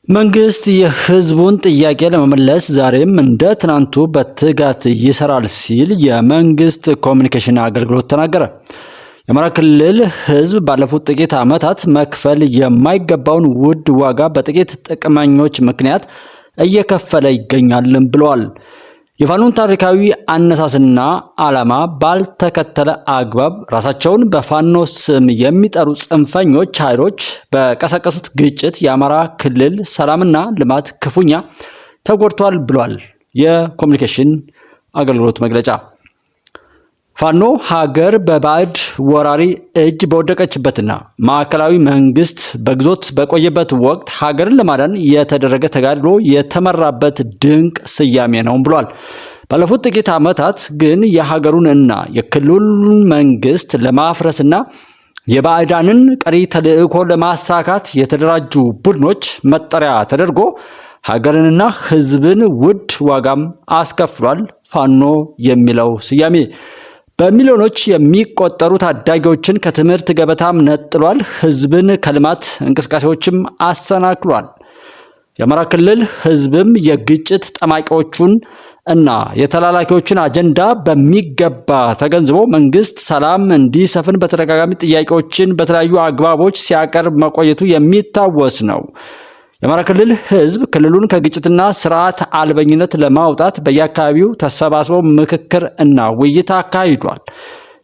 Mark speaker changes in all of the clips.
Speaker 1: መንግስት የህዝቡን ጥያቄ ለመመለስ ዛሬም እንደ ትናንቱ በትጋት ይሰራል ሲል የመንግስት ኮሚኒኬሽን አገልግሎት ተናገረ። የአማራ ክልል ህዝብ ባለፉት ጥቂት ዓመታት መክፈል የማይገባውን ውድ ዋጋ በጥቂት ጥቅመኞች ምክንያት እየከፈለ ይገኛልም ብለዋል። የፋኖን ታሪካዊ አነሳስና ዓላማ ባልተከተለ አግባብ ራሳቸውን በፋኖ ስም የሚጠሩ ጽንፈኞች ኃይሎች በቀሰቀሱት ግጭት የአማራ ክልል ሰላምና ልማት ክፉኛ ተጎድቷል ብሏል የኮሚኒኬሽን አገልግሎት መግለጫ። ፋኖ ሀገር በባዕድ ወራሪ እጅ በወደቀችበትና ማዕከላዊ መንግስት በግዞት በቆየበት ወቅት ሀገርን ለማዳን የተደረገ ተጋድሎ የተመራበት ድንቅ ስያሜ ነው ብሏል። ባለፉት ጥቂት ዓመታት ግን የሀገሩን እና የክልሉን መንግስት ለማፍረስና የባዕዳንን ቀሪ ተልዕኮ ለማሳካት የተደራጁ ቡድኖች መጠሪያ ተደርጎ ሀገርንና ህዝብን ውድ ዋጋም አስከፍሏል። ፋኖ የሚለው ስያሜ በሚሊዮኖች የሚቆጠሩ ታዳጊዎችን ከትምህርት ገበታም ነጥሏል። ህዝብን ከልማት እንቅስቃሴዎችም አሰናክሏል። የአማራ ክልል ህዝብም የግጭት ጠማቂዎቹን እና የተላላኪዎችን አጀንዳ በሚገባ ተገንዝቦ መንግስት ሰላም እንዲሰፍን በተደጋጋሚ ጥያቄዎችን በተለያዩ አግባቦች ሲያቀርብ መቆየቱ የሚታወስ ነው። የአማራ ክልል ህዝብ ክልሉን ከግጭትና ስርዓት አልበኝነት ለማውጣት በየአካባቢው ተሰባስበው ምክክር እና ውይይት አካሂዷል።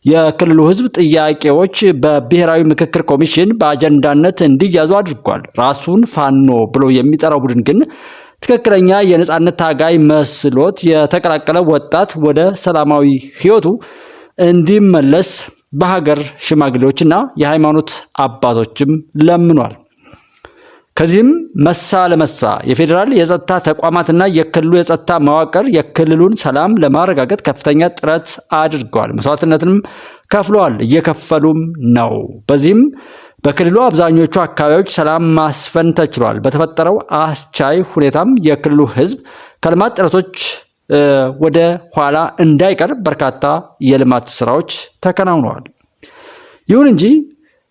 Speaker 1: የክልሉ ህዝብ ጥያቄዎች በብሔራዊ ምክክር ኮሚሽን በአጀንዳነት እንዲያዙ አድርጓል። ራሱን ፋኖ ብሎ የሚጠራው ቡድን ግን ትክክለኛ የነጻነት ታጋይ መስሎት የተቀላቀለ ወጣት ወደ ሰላማዊ ህይወቱ እንዲመለስ በሀገር ሽማግሌዎችና የሃይማኖት አባቶችም ለምኗል። ከዚህም መሳ ለመሳ የፌዴራል የጸጥታ ተቋማትና የክልሉ የጸጥታ መዋቅር የክልሉን ሰላም ለማረጋገጥ ከፍተኛ ጥረት አድርገዋል። መስዋዕትነትንም ከፍለዋል፣ እየከፈሉም ነው። በዚህም በክልሉ አብዛኞቹ አካባቢዎች ሰላም ማስፈን ተችሏል። በተፈጠረው አስቻይ ሁኔታም የክልሉ ህዝብ ከልማት ጥረቶች ወደ ኋላ እንዳይቀር በርካታ የልማት ስራዎች ተከናውነዋል። ይሁን እንጂ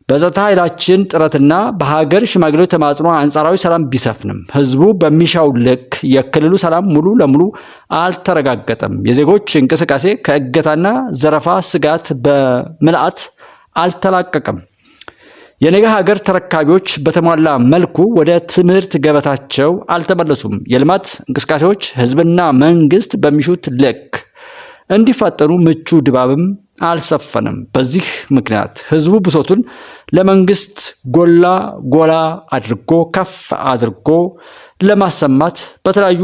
Speaker 1: በጸጥታ ኃይላችን ጥረትና በሀገር ሽማግሌዎች ተማጽኖ አንጻራዊ ሰላም ቢሰፍንም ህዝቡ በሚሻው ልክ የክልሉ ሰላም ሙሉ ለሙሉ አልተረጋገጠም። የዜጎች እንቅስቃሴ ከእገታና ዘረፋ ስጋት በምልአት አልተላቀቀም። የነገ ሀገር ተረካቢዎች በተሟላ መልኩ ወደ ትምህርት ገበታቸው አልተመለሱም። የልማት እንቅስቃሴዎች ህዝብና መንግስት በሚሹት ልክ እንዲፋጠኑ ምቹ ድባብም አልሰፈነም። በዚህ ምክንያት ህዝቡ ብሶቱን ለመንግስት ጎላ አድርጎ ከፍ አድርጎ ለማሰማት በተለያዩ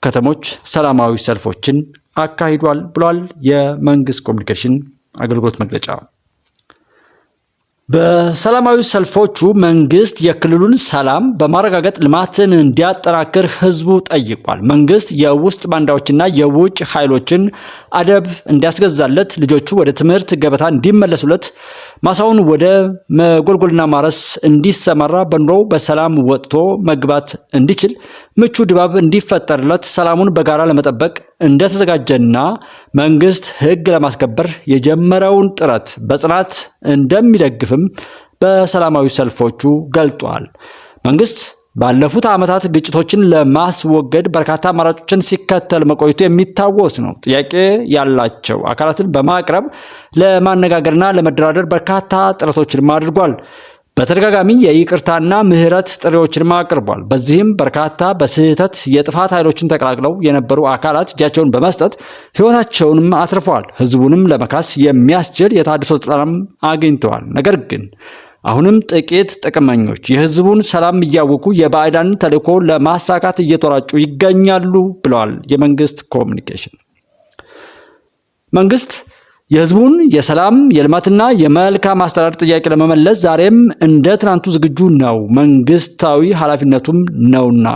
Speaker 1: ከተሞች ሰላማዊ ሰልፎችን አካሂዷል ብሏል የመንግስት ኮሚኒኬሽን አገልግሎት መግለጫ። በሰላማዊ ሰልፎቹ መንግስት የክልሉን ሰላም በማረጋገጥ ልማትን እንዲያጠናክር ህዝቡ ጠይቋል። መንግስት የውስጥ ባንዳዎችና የውጭ ኃይሎችን አደብ እንዲያስገዛለት፣ ልጆቹ ወደ ትምህርት ገበታ እንዲመለሱለት፣ ማሳውን ወደ መጎልጎልና ማረስ እንዲሰማራ፣ በኑሮው በሰላም ወጥቶ መግባት እንዲችል ምቹ ድባብ እንዲፈጠርለት፣ ሰላሙን በጋራ ለመጠበቅ እንደተዘጋጀና መንግስት ህግ ለማስከበር የጀመረውን ጥረት በጽናት እንደሚደግፍም በሰላማዊ ሰልፎቹ ገልጧል። መንግስት ባለፉት ዓመታት ግጭቶችን ለማስወገድ በርካታ አማራጮችን ሲከተል መቆየቱ የሚታወስ ነው። ጥያቄ ያላቸው አካላትን በማቅረብ ለማነጋገርና ለመደራደር በርካታ ጥረቶችን አድርጓል። በተደጋጋሚ የይቅርታና ምህረት ጥሪዎችን አቅርቧል። በዚህም በርካታ በስህተት የጥፋት ኃይሎችን ተቀላቅለው የነበሩ አካላት እጃቸውን በመስጠት ህይወታቸውንም አትርፈዋል። ህዝቡንም ለመካስ የሚያስችል የታድሶ ስልጠናም አግኝተዋል። ነገር ግን አሁንም ጥቂት ጥቅመኞች የህዝቡን ሰላም እያወቁ የባዕዳንን ተልዕኮ ለማሳካት እየተወራጩ ይገኛሉ ብለዋል የመንግስት ኮሚኒኬሽን። መንግስት የህዝቡን የሰላም የልማትና የመልካም አስተዳደር ጥያቄ ለመመለስ ዛሬም እንደ ትናንቱ ዝግጁ ነው፣ መንግስታዊ ኃላፊነቱም ነውና።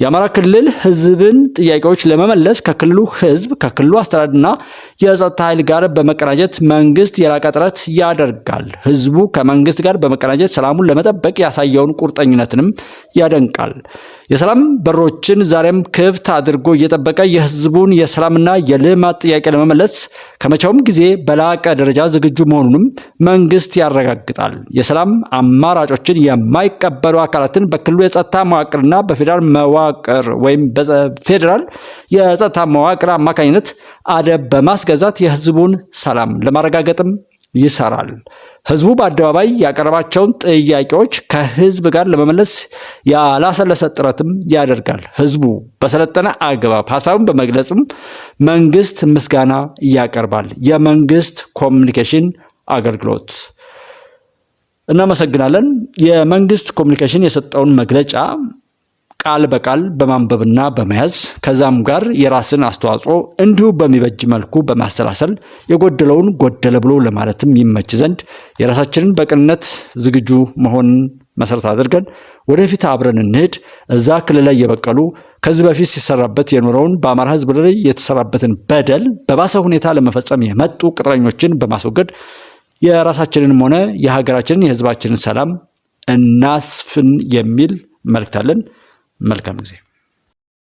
Speaker 1: የአማራ ክልል ህዝብን ጥያቄዎች ለመመለስ ከክልሉ ህዝብ ከክልሉ አስተዳደርና የጸጥታ ኃይል ጋር በመቀናጀት መንግስት የላቀ ጥረት ያደርጋል። ህዝቡ ከመንግስት ጋር በመቀናጀት ሰላሙን ለመጠበቅ ያሳየውን ቁርጠኝነትንም ያደንቃል። የሰላም በሮችን ዛሬም ክፍት አድርጎ እየጠበቀ የህዝቡን የሰላምና የልማት ጥያቄ ለመመለስ ከመቼውም ጊዜ በላቀ ደረጃ ዝግጁ መሆኑንም መንግስት ያረጋግጣል። የሰላም አማራጮችን የማይቀበሉ አካላትን በክልሉ የጸጥታ መዋቅርና በፌዴራል መዋቅር ወይም በፌዴራል የጸጥታ መዋቅር አማካኝነት አደብ በማስገዛት የህዝቡን ሰላም ለማረጋገጥም ይሰራል። ህዝቡ በአደባባይ ያቀረባቸውን ጥያቄዎች ከህዝብ ጋር ለመመለስ ያላሰለሰ ጥረትም ያደርጋል። ህዝቡ በሰለጠነ አግባብ ሀሳቡን በመግለጽም መንግስት ምስጋና ያቀርባል። የመንግስት ኮሚኒኬሽን አገልግሎት እናመሰግናለን። የመንግስት ኮሚኒኬሽን የሰጠውን መግለጫ ቃል በቃል በማንበብና በመያዝ ከዛም ጋር የራስን አስተዋጽኦ እንዲሁ በሚበጅ መልኩ በማሰላሰል የጎደለውን ጎደለ ብሎ ለማለትም ይመች ዘንድ የራሳችንን በቅንነት ዝግጁ መሆንን መሰረት አድርገን ወደፊት አብረን እንሄድ። እዛ ክልል ላይ የበቀሉ ከዚህ በፊት ሲሰራበት የኖረውን በአማራ ህዝብ ላይ የተሰራበትን በደል በባሰ ሁኔታ ለመፈጸም የመጡ ቅጥረኞችን በማስወገድ የራሳችንንም ሆነ የሀገራችንን የህዝባችንን ሰላም እናስፍን የሚል መልእክት አለን። መልካም ጊዜ